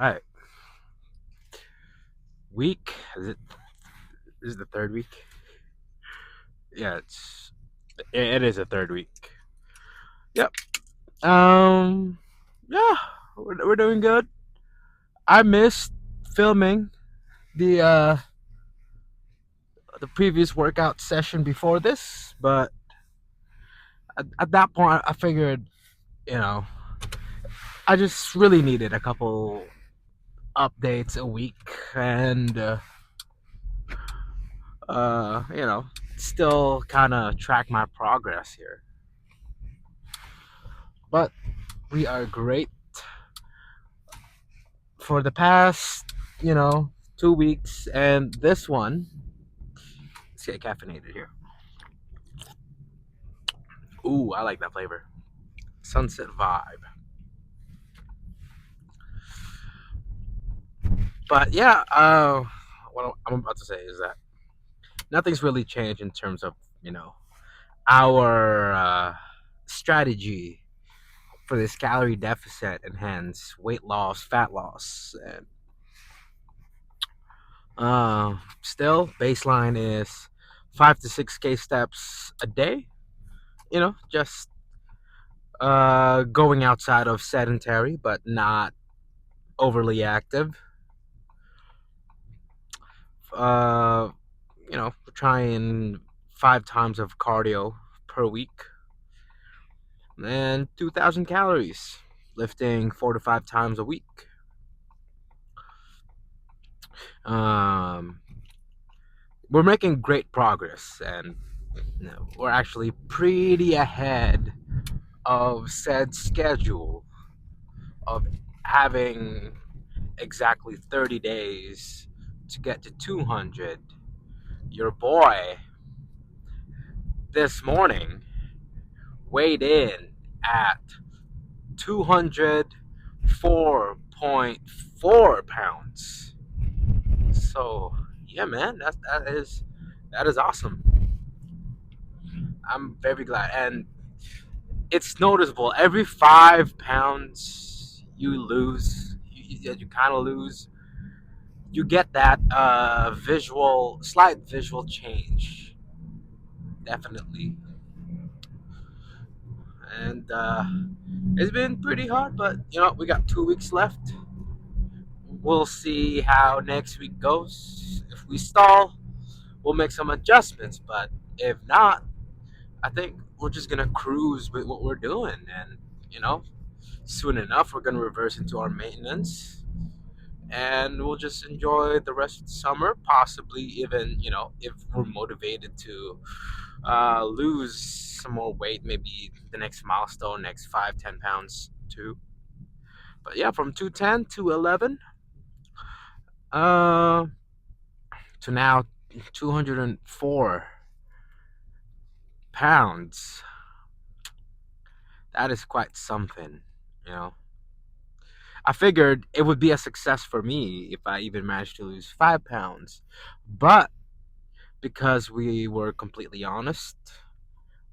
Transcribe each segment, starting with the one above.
All right, week. Is it the third week? Yeah, it is a third week. Yep. Um. Yeah, we're doing good. I missed filming the uh the previous workout session before this, but at that point, I figured, you know, I just really needed a couple updates a week, and you know, still kind of track my progress here. But we are great for the past, you know, 2 weeks, and this one. Let's get caffeinated here. Ooh, I like that flavor. Sunset vibe. But yeah, what I'm about to say is that nothing's really changed in terms of, you know, our strategy for this calorie deficit and hence weight loss, fat loss, and still baseline is 5 to 6K steps a day. You know, just going outside of sedentary but not overly active. Uh, you know, trying 5 times of cardio per week and 2,000 calories, lifting 4 to 5 times a week. Um, we're making great progress, and you know, we're actually pretty ahead of said schedule of having exactly 30 days to get to 200. Your boy this morning weighed in at 204.4 pounds. So yeah, man, that is awesome. I'm very glad, and it's noticeable. Every 5 pounds you lose, you kind of lose. You get that slight visual change, definitely. And it's been pretty hard, but you know we got 2 weeks left. We'll see how next week goes. If we stall, we'll make some adjustments. But if not, I think we're just gonna cruise with what we're doing, and you know, soon enough we're gonna reverse into our maintenance, and we'll just enjoy the rest of the summer. Possibly even, you know, if we're motivated to lose some more weight, maybe the next milestone, next 5, 10 pounds too. But yeah, from 210 to 11, uh, to now 204 pounds. That is quite something, you know. I figured it would be a success for me if I even managed to lose 5 pounds. But because we were completely honest,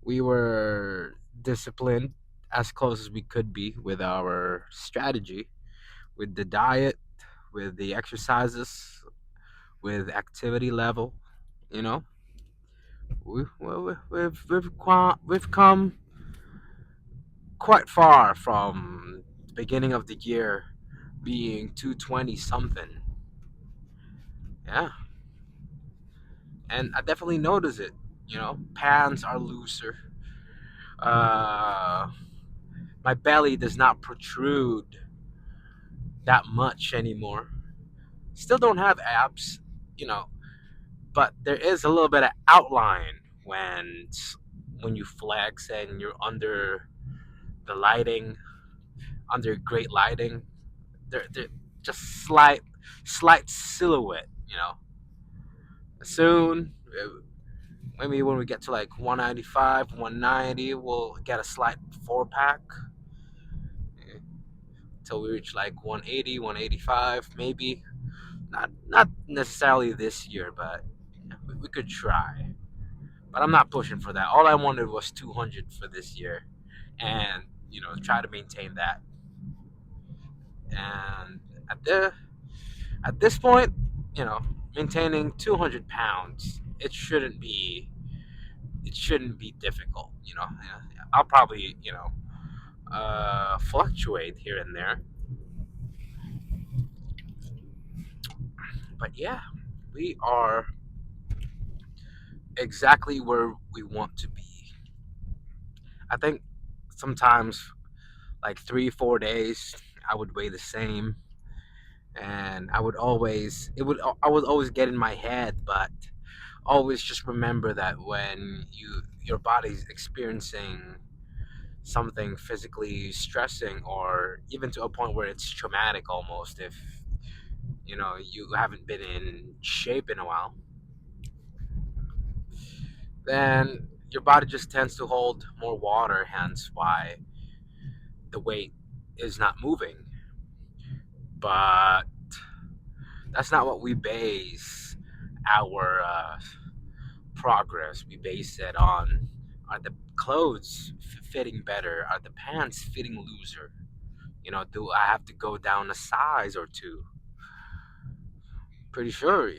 we were disciplined as close as we could be with our strategy, with the diet, with the exercises, with activity level. You know, we've come quite far from the beginning of the year being 220 something. Yeah, and I definitely notice it. You know, pants are looser. Uh, my belly does not protrude that much anymore. Still don't have abs, you know, but there is a little bit of outline when you flex and you're under the lighting, under great lighting. They're just slight silhouette, you know. Soon, maybe when we get to like 195, 190, we'll get a slight 4 pack until we reach like 180, 185, maybe. Not necessarily this year, but we could try. But I'm not pushing for that. All I wanted was 200 for this year, and you know, try to maintain that. And At the at this point, you know, maintaining 200 pounds, it shouldn't be difficult. I'll probably fluctuate here and there, but yeah, we are exactly where we want to be. I think sometimes like 3 4 days I would weigh the same, and I would always get in my head, but always just remember that when your body's experiencing something physically stressing, or even to a point where it's traumatic almost, if you haven't been in shape in a while, then your body just tends to hold more water, hence why the weight is not moving. But that's not what we base our progress. We base it on, are the clothes fitting better? Are the pants fitting looser? Do I have to go down a size or two? Pretty sure,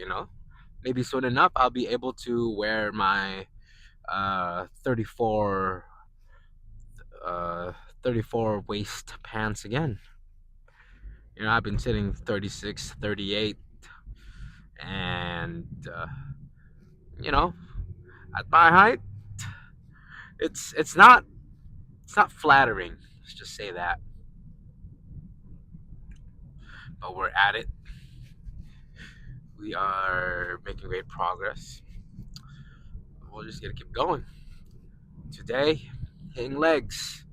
maybe soon enough I'll be able to wear my 34 uh 34 waist pants again. I've been sitting 36, 38, and you know, at my height, it's not flattering. Let's just say that. But we're at it. We are making great progress. We're just gonna keep going. Today, hitting legs.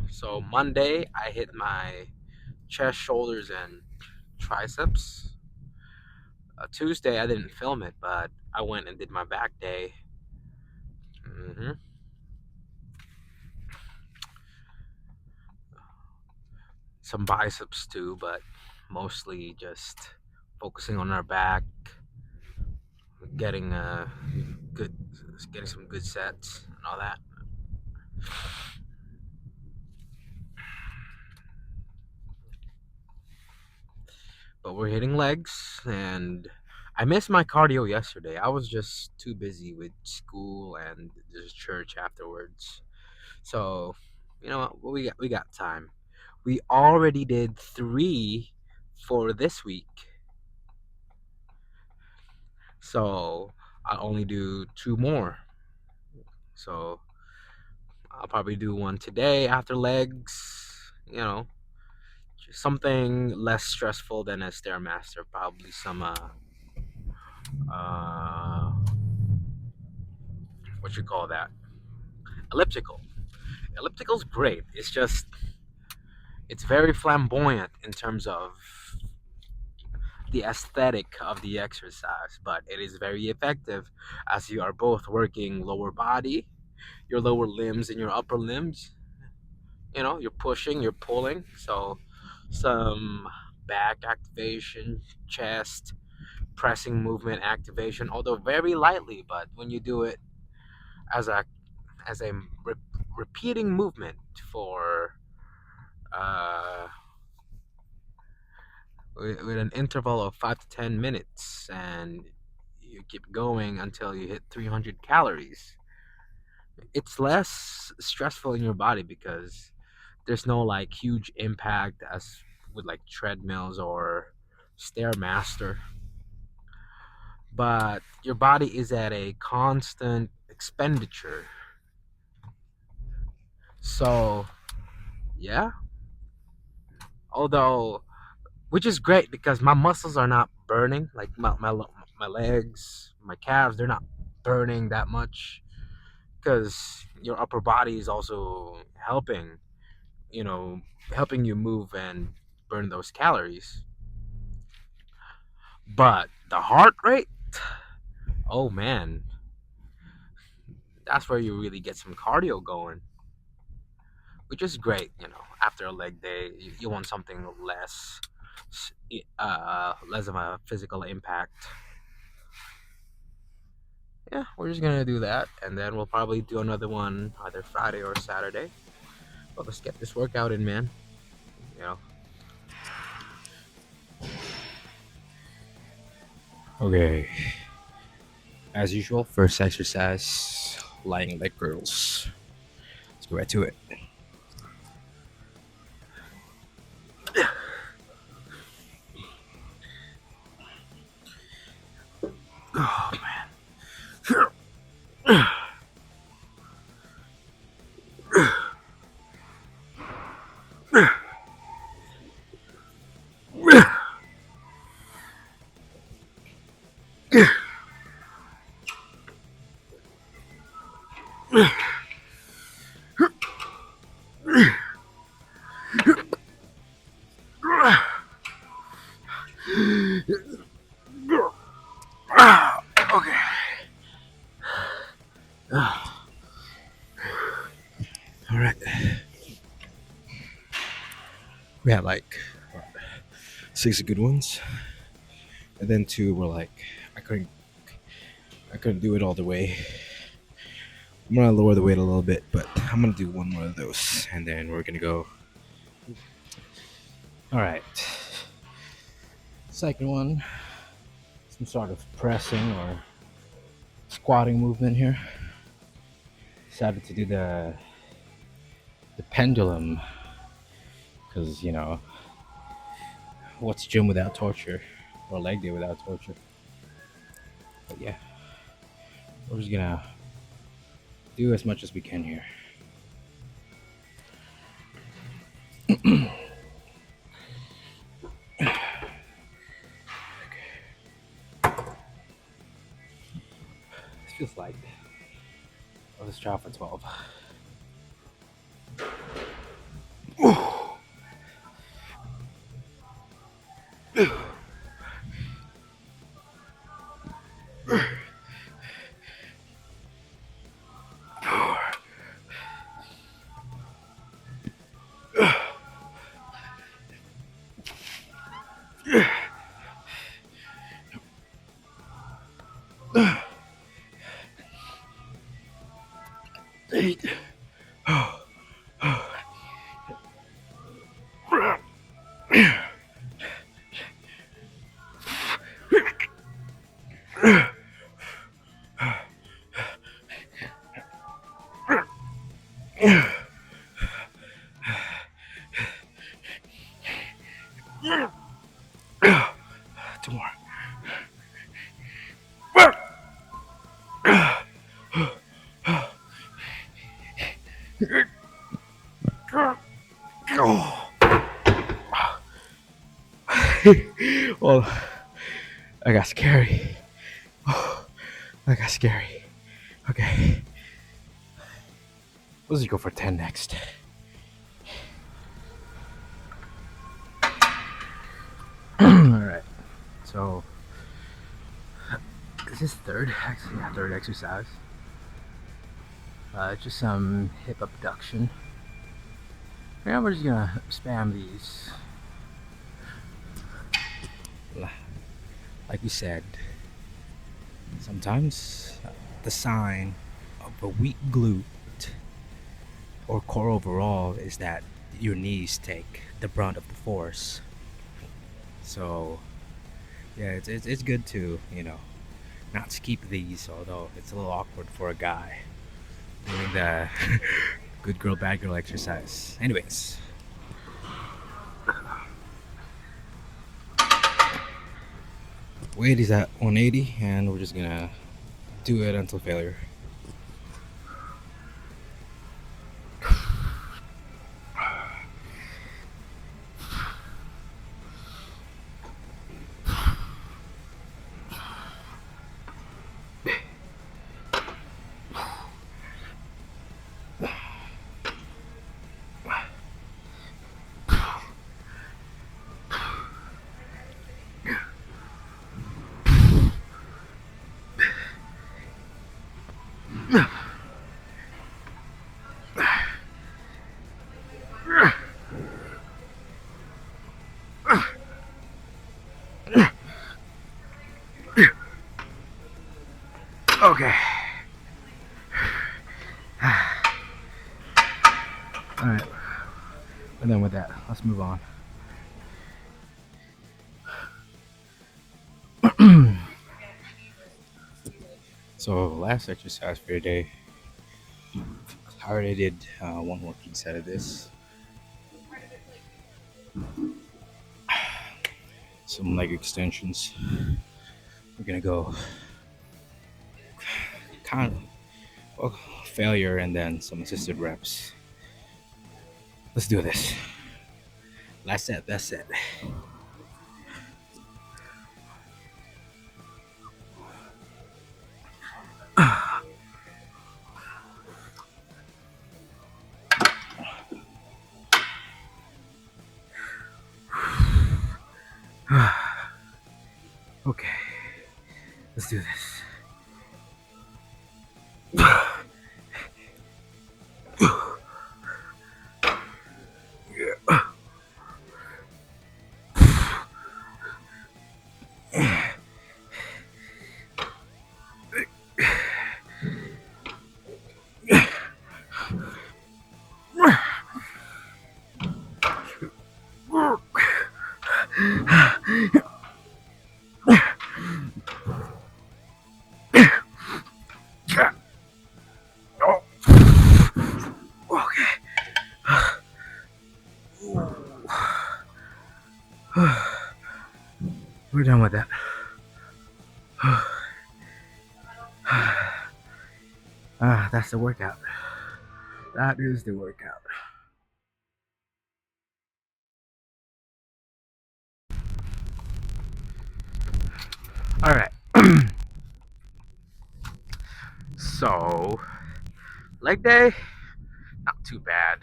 So Monday, I hit my chest, shoulders, and triceps. Tuesday, I didn't film it, but I went and did my back day. hmm Some biceps too, but mostly just focusing on our back, getting good, getting some good sets and all that. But we're hitting legs, and I missed my cardio yesterday. I was just too busy with school and there's church afterwards. So, what, we got time. We already did 3 for this week. So, I'll only do 2 more. So, I'll probably do one today after legs, just something less stressful than a stairmaster, probably some uh what you call that? Elliptical. Elliptical's great. It's very flamboyant in terms of the aesthetic of the exercise, but it is very effective as you are both working lower body, your lower limbs and your upper limbs. You're pushing, you're pulling, so some back activation, chest, pressing movement activation, although very lightly, but when you do it as a re- repeating movement for uh, with an interval of 5 to 10 minutes, and you keep going until you hit 300 calories. It's less stressful in your body because there's no like huge impact as with like treadmills or stairmaster, but your body is at a constant expenditure. So yeah, although, which is great because my muscles are not burning, like my legs, my calves, they're not burning that much because your upper body is also you know helping you move and burn those calories. But the heart rate, oh man, that's where you really get some cardio going, which is great. After a leg day, you want something less of a physical impact. Yeah, we're just gonna do that, and then we'll probably do another one either Friday or Saturday. But let's get this workout in, man. You know, Okay, as usual, first exercise, lying leg curls. Let's go right to it. Oh man. Okay. All right. We had like six good ones, and then two were like I couldn't do it all the way. I'm gonna lower the weight a little bit, but I'm gonna do one more of those, and then we're gonna go. All right. Second one, some sort of pressing or squatting movement here. Decided to do the pendulum because what's gym without torture or leg day without torture. But yeah, we're just gonna do as much as we can here. This feels light. Oh, let's try for 12. Eight. Two more. Oh. Well, I got scary. Oh, I got scary. Okay. Let's just go for 10 next. Alright. So, this is third exercise. Just some hip abduction. Yeah, we're just gonna spam these. Like we said, sometimes the sign of a weak glute or core overall is that your knees take the brunt of the force. So, yeah, it's good to, not skip these, although it's a little awkward for a guy doing the good girl, bad girl exercise. Anyways. Weight is at 180, and we're just gonna do it until failure. Okay. Alright. We're done with that. Let's move on. So last exercise for today, I already did one working set of this. Some leg extensions. We're gonna go kind of failure and then some assisted reps. Let's do this. Last set. That's it. Okay, let's do this. We're done with that. That's the workout. That is the workout. All right. So, leg day, not too bad.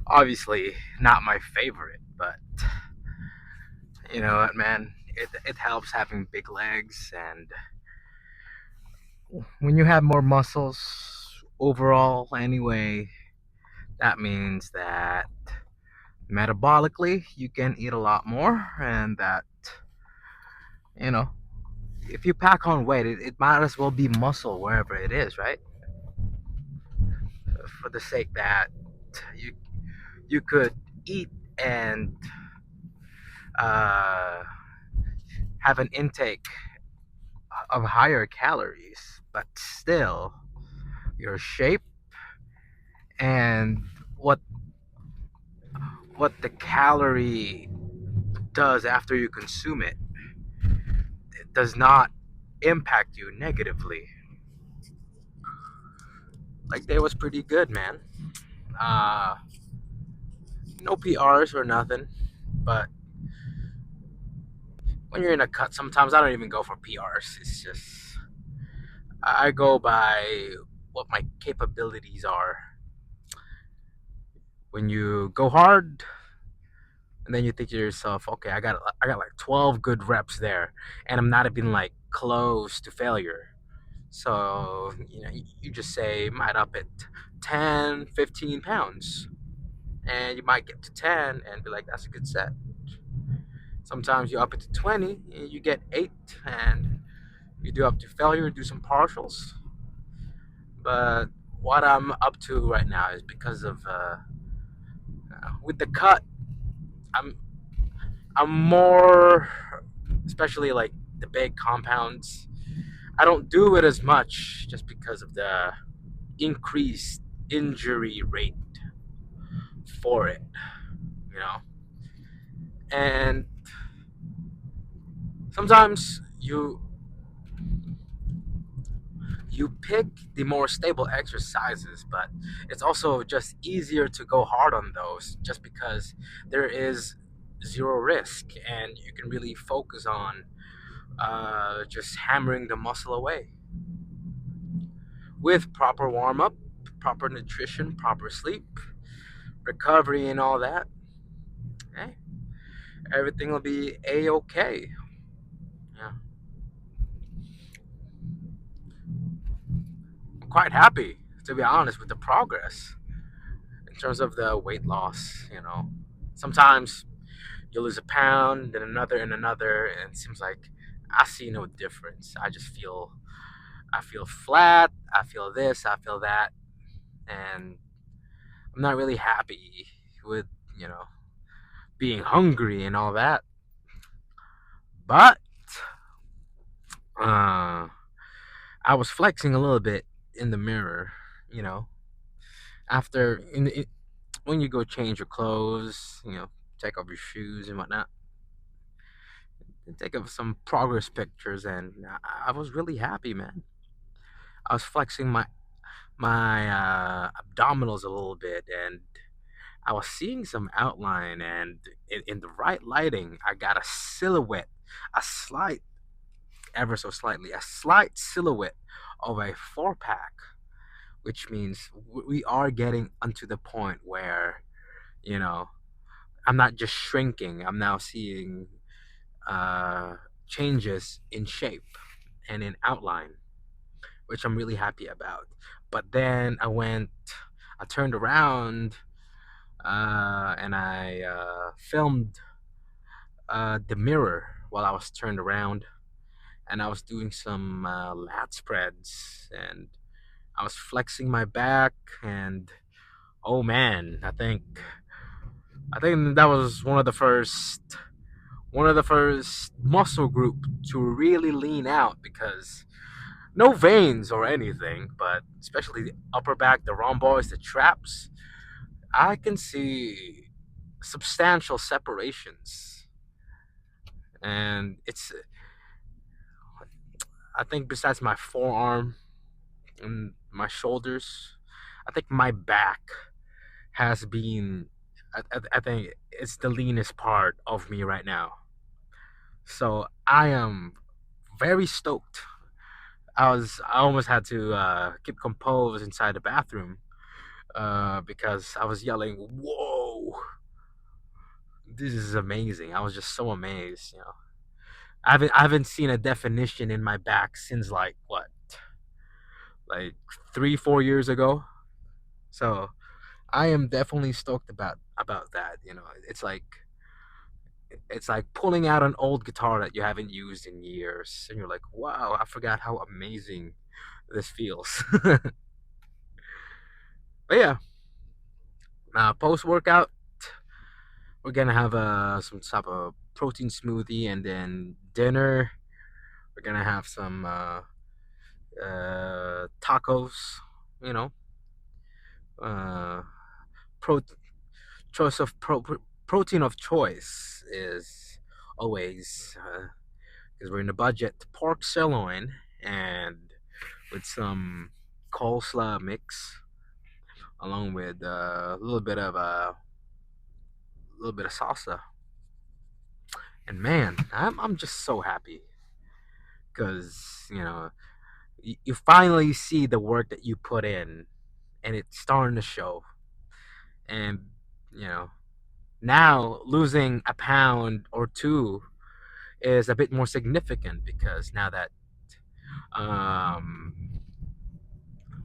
Obviously, not my favorite, but you know what, man? It helps having big legs, and when you have more muscles overall, anyway, that means that metabolically you can eat a lot more, and that you know if you pack on weight, it might as well be muscle wherever it is, right? For the sake that you you could eat and uh, have an intake of higher calories, but still your shape and what what the calorie does after you consume it, it does not impact you negatively. Like they was pretty good, man. Uh, no PRs or nothing, but when you're in a cut, sometimes I don't even go for PRs. It's just I go by what my capabilities are. When you go hard, and then you think to yourself, okay, I got like 12 good reps there, and I'm not even like close to failure. So you just say might up it 10, 15 pounds, and you might get to 10 and be like, that's a good set. Sometimes you up it to 20, and you get 8, and you do up to failure, do some partials. But what I'm up to right now is because of with the cut, I'm I'm more, especially like the big compounds. I don't do it as much just because of the increased injury rate for it, you know. And sometimes you pick the more stable exercises, but it's also just easier to go hard on those just because there is zero risk and you can really focus on just hammering the muscle away with proper warm up, proper nutrition, proper sleep, recovery, and all that. Okay, everything will be a okay. Yeah, I'm quite happy to be honest with the progress in terms of the weight loss. Sometimes you lose a pound, then another and another, and it seems like I see no difference. I feel flat. I feel this. I feel that, and I'm not really happy with you know being hungry and all that. But uh, I was flexing a little bit in the mirror, you know, after when you go change your clothes, take off your shoes and whatnot, and take up some progress pictures, and I was really happy, man. I was flexing my abdominals a little bit, and I was seeing some outline, and in the right lighting, I got a silhouette, a slight, ever so slightly, a slight silhouette of a four pack, which means we are getting onto the point where, you know, I'm not just shrinking, I'm now seeing uh, changes in shape and in outline, which I'm really happy about. But then I turned around and I filmed the mirror while I was turned around, and I was doing some lat spreads, and I was flexing my back, and oh man, I think that was one of the first muscle group to really lean out, because no veins or anything, but especially the upper back, the rhomboids, the traps, I can see substantial separations. And I think besides my forearm and my shoulders, I think my back has been, I think it's the leanest part of me right now. So I am very stoked. I almost had to keep composed inside the bathroom because I was yelling, "Whoa, this is amazing!" I was just so amazed. I haven't seen a definition in my back since like what, like 3 4 years ago. So I am definitely stoked about that. It's like pulling out an old guitar that you haven't used in years, and you're like, wow, I forgot how amazing this feels. But yeah, post workout, we're gonna have some type of protein smoothie, and then dinner we're gonna have some tacos. You know, uh, pro- choice of protein of choice is always, because we're in the budget, pork sirloin, and with some coleslaw mix, along with a little bit of salsa. And man, I'm just so happy because you finally see the work that you put in, and it's starting to show. And you know now losing a pound or two is a bit more significant, because now that um,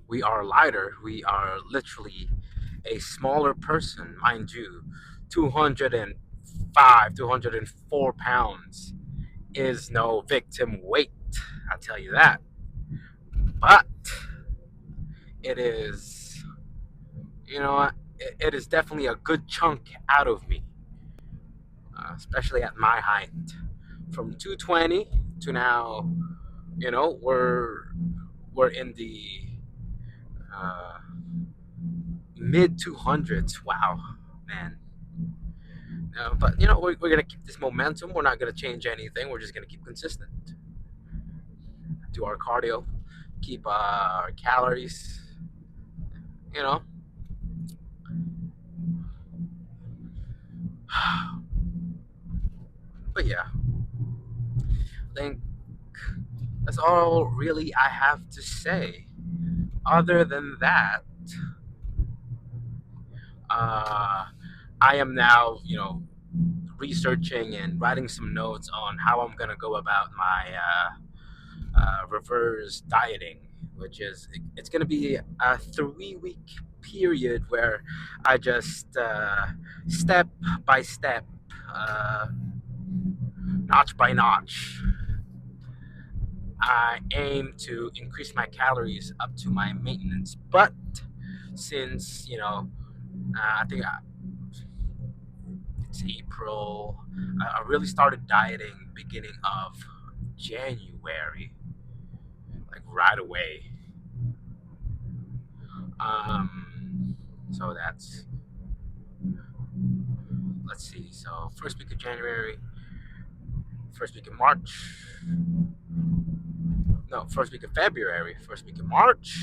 we are lighter, we are literally a smaller person, mind you. 205, 204 pounds is no victim weight, I'll tell you that. But it is, it is definitely a good chunk out of me, especially at my height. From 220 to now, we're in the uh, mid 200s. Wow, man. But we're gonna keep this momentum. We're not gonna change anything. We're just gonna keep consistent. Do our cardio, keep our calories. You know, but yeah, I think that's all really I have to say. Other than that, uh, I am now, researching and writing some notes on how I'm gonna go about my reverse dieting, which is it's gonna be a 3 week period where I just step by step, uh, notch by notch, I aim to increase my calories up to my maintenance. But since I think it's April, I really started dieting beginning of January. like right away. So that's, let's see. So first week of January, first week of March. No, first week of February, first week of March.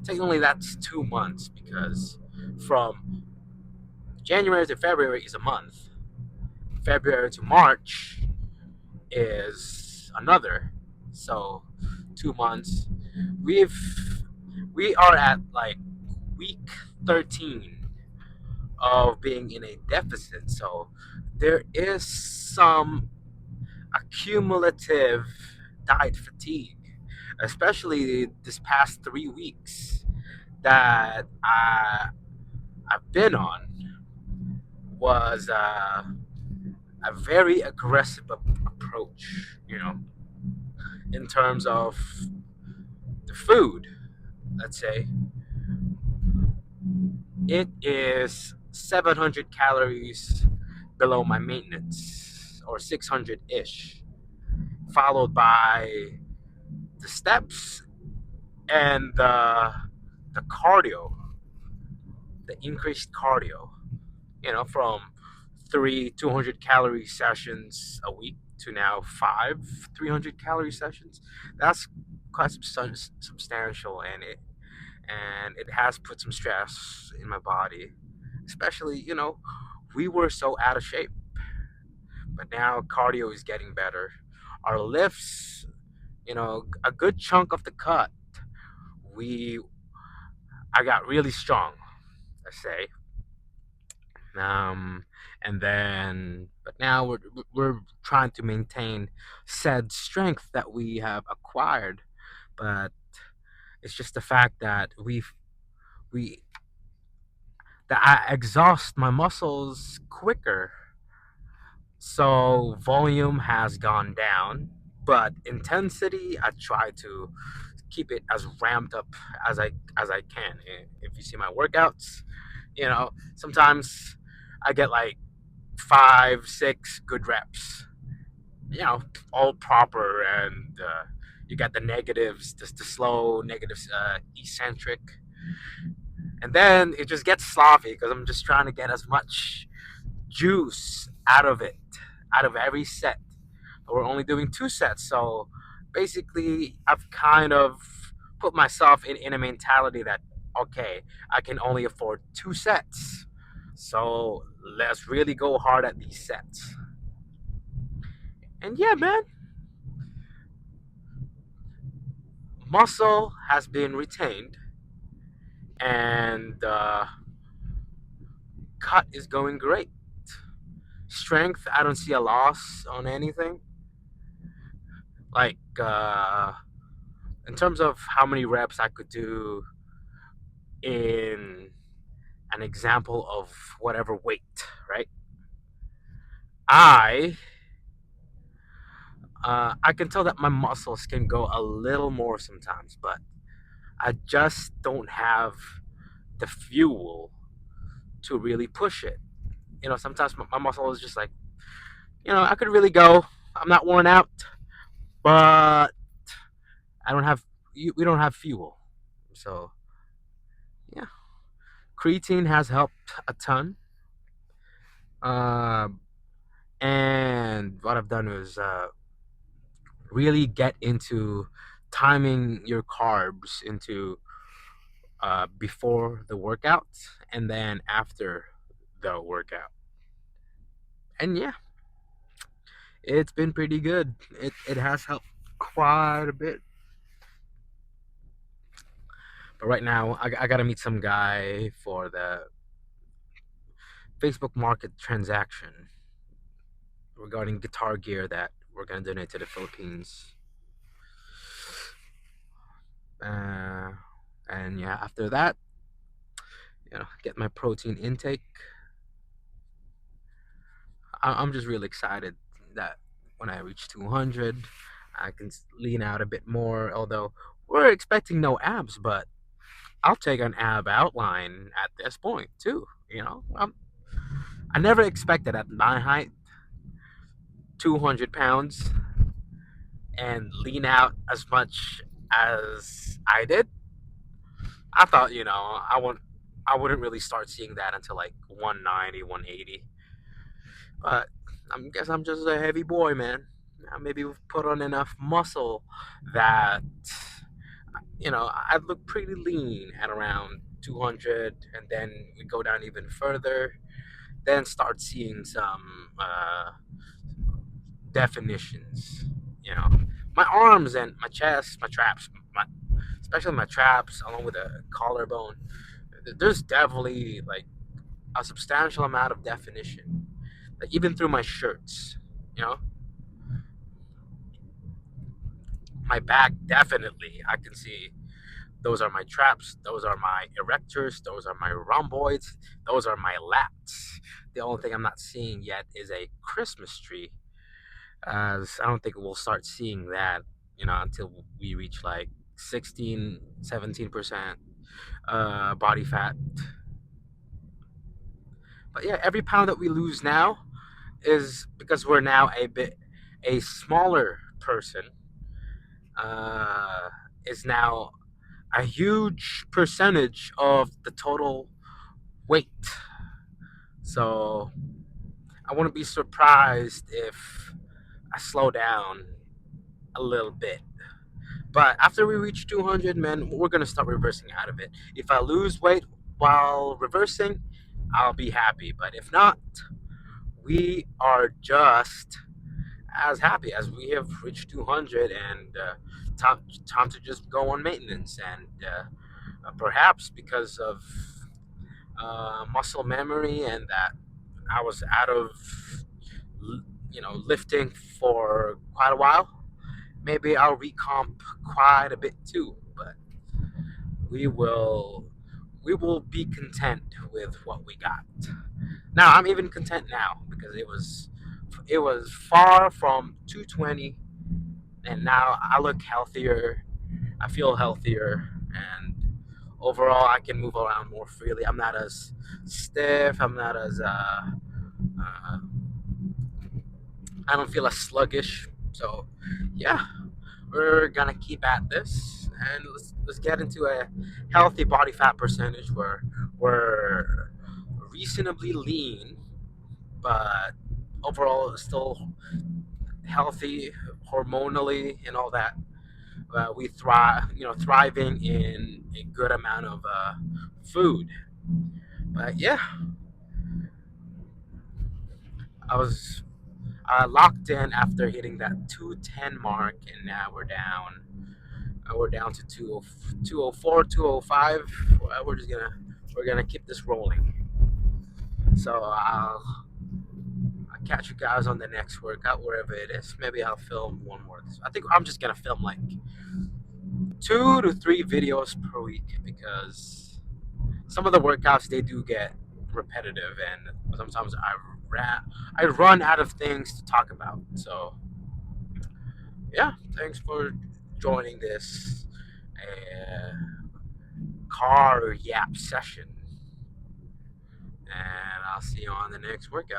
Technically, that's 2 months because from January to February is a month. February to March is another. So 2 months. We've we are at like week 13 of being in a deficit. So there is some accumulative diet fatigue, especially this past 3 weeks that I've been on was a very aggressive approach, in terms of the food. Let's say it is 700 calories below my maintenance, or 600 ish, followed by the steps and the cardio, the increased cardio, from three 200 calorie sessions a week to now five 300 calorie sessions. That's quite substantial, and it has put some stress in my body, especially, we were so out of shape, but now cardio is getting better. Our lifts, a good chunk of the cut, we I got really strong, let's say. um and then, but now we're trying to maintain said strength that we have acquired, but it's just the fact that we that I exhaust my muscles quicker. So volume has gone down, but intensity I try to keep it as ramped up as I can. If you see my workouts, sometimes I get like 5, 6 good reps. All proper, and you got the negatives, the slow negatives, eccentric, and then it just gets sloppy because I'm just trying to get as much juice out of it, out of every set. But we're only doing 2 sets, so basically, I've kind of put myself in a mentality that, okay, I can only afford 2 sets, so let's really go hard at these sets. And yeah, man, muscle has been retained, and cut is going great. Strength, I don't see a loss on anything. Like, in terms of how many reps I could do in an example of whatever weight, right? I I can tell that my muscles can go a little more sometimes, but I just don't have the fuel to really push it. Sometimes my muscle is just like, I could really go. I'm not worn out, but I don't have. We don't have fuel, so yeah. Creatine has helped a ton. Uh, and what I've done is really get into timing your carbs into before the workout and then after the workout. And yeah, it's been pretty good. It has helped quite a bit. But right now, I gotta meet some guy for the Facebook Market transaction regarding guitar gear that we're gonna donate to the Philippines. Uh, and yeah, after that, get my protein intake. I'm just really excited that when I reach 200, I can lean out a bit more. Although we're expecting no abs, but I'll take an ab outline at this point too. I never expected at my height, 200 pounds. and lean out as much as I did. I thought, I wouldn't really start seeing that until like 190, 180. But I guess I'm just a heavy boy, man. Maybe we've put on enough muscle that I'd look pretty lean at around 200, and then we go down even further, then start seeing some definitions. You know, my arms and my chest, my traps, especially my traps, along with a collarbone. There's definitely like a substantial amount of definition, like even through my shirts. You know, my back definitely I can see. Those are my traps. Those are my erectors. Those are my rhomboids. Those are my lats. The only thing I'm not seeing yet is a Christmas tree, as I don't think we'll start seeing that, until we reach like 16, 17% body fat. But yeah, every pound that we lose now is because we're now a smaller person. Uh, is now a huge percentage of the total weight. So I wouldn't be surprised if I slow down a little bit. But after we reach 200, man, we're gonna start reversing out of it. If I lose weight while reversing, I'll be happy. But if not, we are just as happy as we have reached 200, and time to just go on maintenance. And perhaps because of muscle memory and that I was out of lifting for quite a while, maybe I'll recomp quite a bit too. But we will we will be content with what we got. Now I'm even content now because it was far from 220, and now I look healthier. I feel healthier, and overall I can move around more freely. I'm not as stiff. I'm not as uh, I don't feel as sluggish. So yeah, we're gonna keep at this, and let's get into a healthy body fat percentage where we're reasonably lean, but overall still healthy hormonally and all that. We thrive, thriving in a good amount of food. But yeah, I was locked in after hitting that 210 mark, and now we're down. We're down to 204, 205. We're gonna keep this rolling. So I'll catch you guys on the next workout, wherever it is. Maybe I'll film one more. I think I'm just gonna film like 2 to 3 videos per week, because some of the workouts they do get repetitive, and sometimes I run out of things to talk about. So yeah, thanks for joining this uh, car yap session, and I'll see you on the next workout.